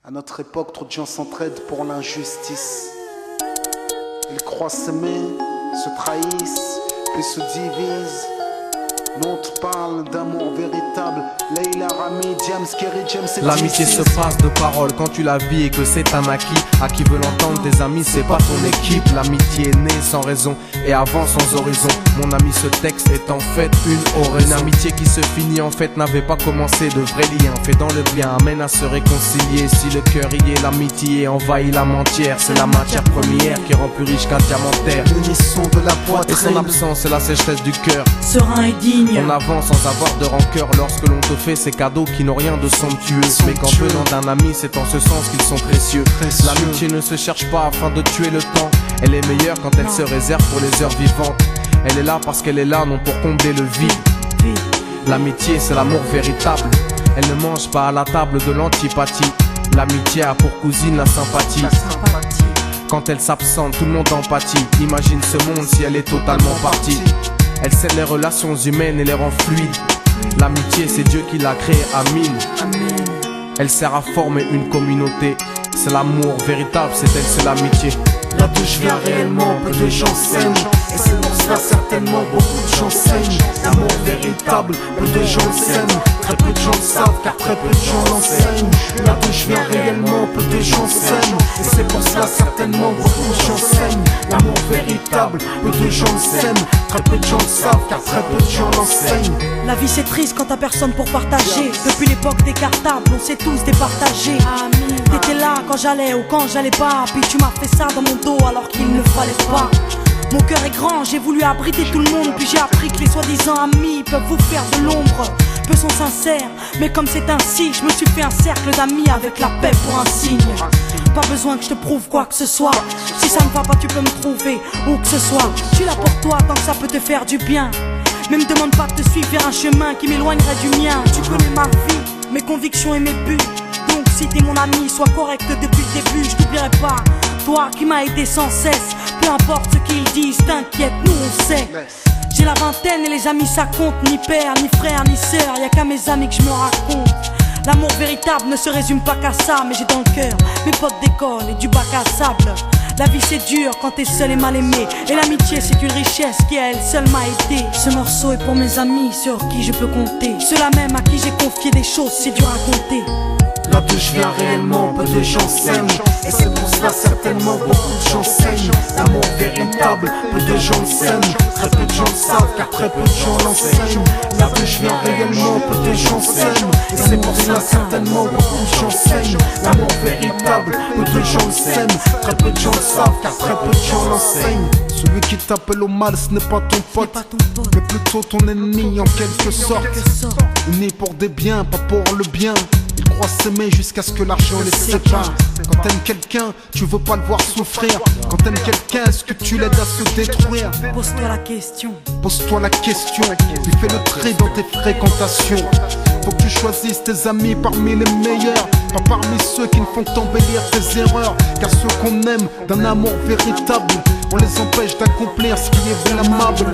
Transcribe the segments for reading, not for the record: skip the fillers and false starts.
À notre époque, trop de gens s'entraident pour l'injustice. Ils croient s'aimer, se trahissent, puis se divisent. Nous on te parle d'amour véritable. Leila, Rami, Diams, Kerry, James et l'amitié se passe de paroles quand tu la vis et que c'est un acquis. À qui veut l'entendre, tes amis, c'est pas ton équipe. L'amitié est née sans raison et avant sans horizon. Mon ami, ce texte est en fait une oraison. Une amitié qui se finit en fait n'avait pas commencé. De vrais liens faits dans le bien amène à se réconcilier. Si le cœur y est, l'amitié envahit la mentière. C'est la matière première qui rend plus riche qu'un diamantaire. L'unisson de la poitrine et son absence, c'est la sécheresse du cœur. Serein et digne. On avance sans avoir de rancœur lorsque l'on te fait ces cadeaux qui n'ont rien de somptueux. Mais qu'en venant d'un ami, c'est en ce sens qu'ils sont précieux. L'amitié ne se cherche pas afin de tuer le temps. Elle est meilleure quand elle se réserve pour les heures vivantes. Elle est là parce qu'elle est là, non pour combler le vide. L'amitié, c'est l'amour véritable. Elle ne mange pas à la table de l'antipathie. L'amitié a pour cousine la sympathie. Quand elle s'absente, tout le monde empathie. Imagine ce monde si elle est totalement partie. Elle scelle les relations humaines et les rend fluides. L'amitié, c'est Dieu qui l'a créée, Amin. Elle sert à former une communauté. C'est l'amour véritable, c'est elle, c'est l'amitié. Là d'où je viens réellement, peu de gens s'aiment. Et c'est pour cela certainement beaucoup de gens saignent. L'amour véritable, peu de gens s'aiment. Très peu de gens le savent car très peu de gens l'enseignent. Là d'où je viens réellement, peu de gens s'aiment. Et c'est pour cela certainement beaucoup de gens saignent. L'amour véritable, peu de gens s'aiment. Très peu de gens le savent car très peu de gens l'enseignent. La vie c'est triste quand t'as personne pour partager. Depuis l'époque des cartables, on s'est tous départagés. T'étais là quand j'allais ou quand j'allais pas. Puis tu m'as fait ça dans mon dos alors qu'il ne fallait pas. Mon cœur est grand, j'ai voulu abriter tout le monde. Puis j'ai appris que les soi-disant amis peuvent vous faire de l'ombre. Peu sont sincères, mais comme c'est ainsi, je me suis fait un cercle d'amis avec la paix pour un signe. Pas besoin que je te prouve quoi que ce soit. Si ça ne va pas tu peux me trouver où que ce soit. Je suis là pour toi tant que ça peut te faire du bien. Mais me demande pas de te suivre vers un chemin qui m'éloignerait du mien. Tu connais ma vie, mes convictions et mes buts. Donc si t'es mon ami, sois correct depuis le début. Je t'oublierai pas, toi qui m'as aidé sans cesse. Peu importe ce qu'ils disent, t'inquiète, nous on sait. J'ai la vingtaine et les amis ça compte. Ni père, ni frère, ni sœur, y'a qu'à mes amis que je me raconte. L'amour véritable ne se résume pas qu'à ça. Mais j'ai dans le cœur mes potes d'école et du bac à sable. La vie c'est dur quand t'es seul et mal aimé. Et l'amitié c'est une richesse qui à elle seule m'a aidé. Ce morceau est pour mes amis sur qui je peux compter. Ceux-là même à qui j'ai confié des choses c'est dur à compter. Là d'où je viens réellement, peu de gens s'aiment. Et c'est pour cela certainement beaucoup de gens saignent. L'amour véritable, peu de gens s'aiment. Très peu de gens le savent car très peu de gens l'enseignent. Là d'où je viens réellement, peu de gens s'aiment. Et c'est pour cela certainement beaucoup de gens saignent. L'amour véritable, peu de gens s'aiment. Très peu de gens le savent car très peu de gens l'enseignent. Celui qui t'appelle au mal ce n'est pas ton pote, mais plutôt ton ennemi en quelque sorte. Unis pour des biens, pas pour le bien. Ils croient s'aimer jusqu'à ce que l'argent les sépare. Quand t'aimes quelqu'un, tu veux pas le voir souffrir. Quand t'aimes quelqu'un, est-ce que tu l'aides à se détruire? Pose-toi la question. Pose-toi la question. Tu fais le tri dans tes fréquentations. Faut que tu choisisses tes amis parmi les meilleurs, pas parmi ceux qui ne font qu'embellir tes erreurs. Car ceux qu'on aime d'un amour véritable, on les empêche d'accomplir ce qui est blâmable.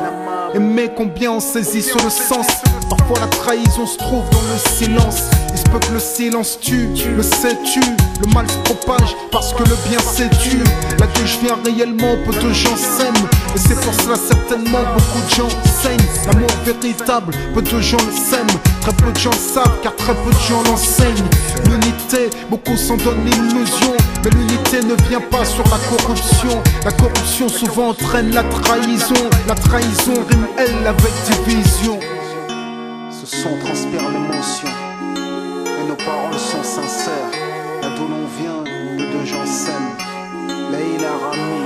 Aimer combien on saisit sur le sens. Parfois la trahison se trouve dans le silence. Il se peut que le silence tue, le sais-tu. Le mal se propage parce que le bien s'étue. Là d'où je viens réellement, peu de gens s'aiment. Et c'est pour cela certainement beaucoup de gens saignent. L'amour véritable, peu de gens le s'aiment. Très peu de gens le savent car très peu de gens l'enseignent. L'unité, beaucoup s'en donnent l'illusion. Mais l'unité ne vient pas sur la corruption. La corruption souvent entraîne la trahison. La trahison rime elle avec division. Ce son transpire l'émotion et nos paroles sont sincères. Là d'où l'on vient, peu de gens s'aiment. Leila, Rami,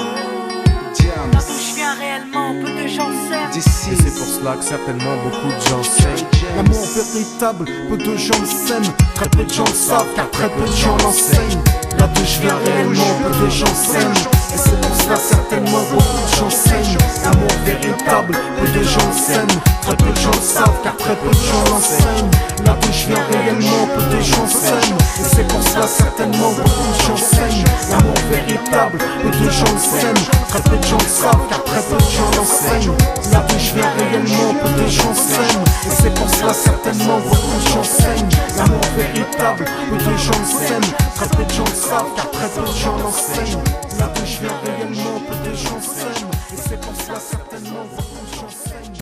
Diams. Là d'où je viens réellement, peu de gens s'aiment. Et c'est pour cela que certainement beaucoup de gens s'aiment. L'amour véritable, peu de gens le s'aiment. Très peu de gens le savent car très peu de gens l'enseignent. Là d'où je viens réellement, peu de gens s'aiment. Et c'est pour ça cela certainement beaucoup de gens s'aiment. L'amour véritable, peu de gens s'aiment. Très peu de gens le savent car très peu de gens l'enseignent. Là d'où je viens réellement, peu de gens s'aiment. Et c'est pour cela certainement beaucoup de gens s'aiment. L'amour véritable, peu de gens le s'aiment. Très peu de gens le savent car très peu de gens l'enseignent. Là d'où je viens réellement, peu de gens s'aiment. Et c'est pour cela certainement beaucoup de gens s'aiment. L'amour véritable, peu de gens le s'aiment. Très peu de gens le savent car très peu de gens l'enseignent. Là d'où je viens réellement.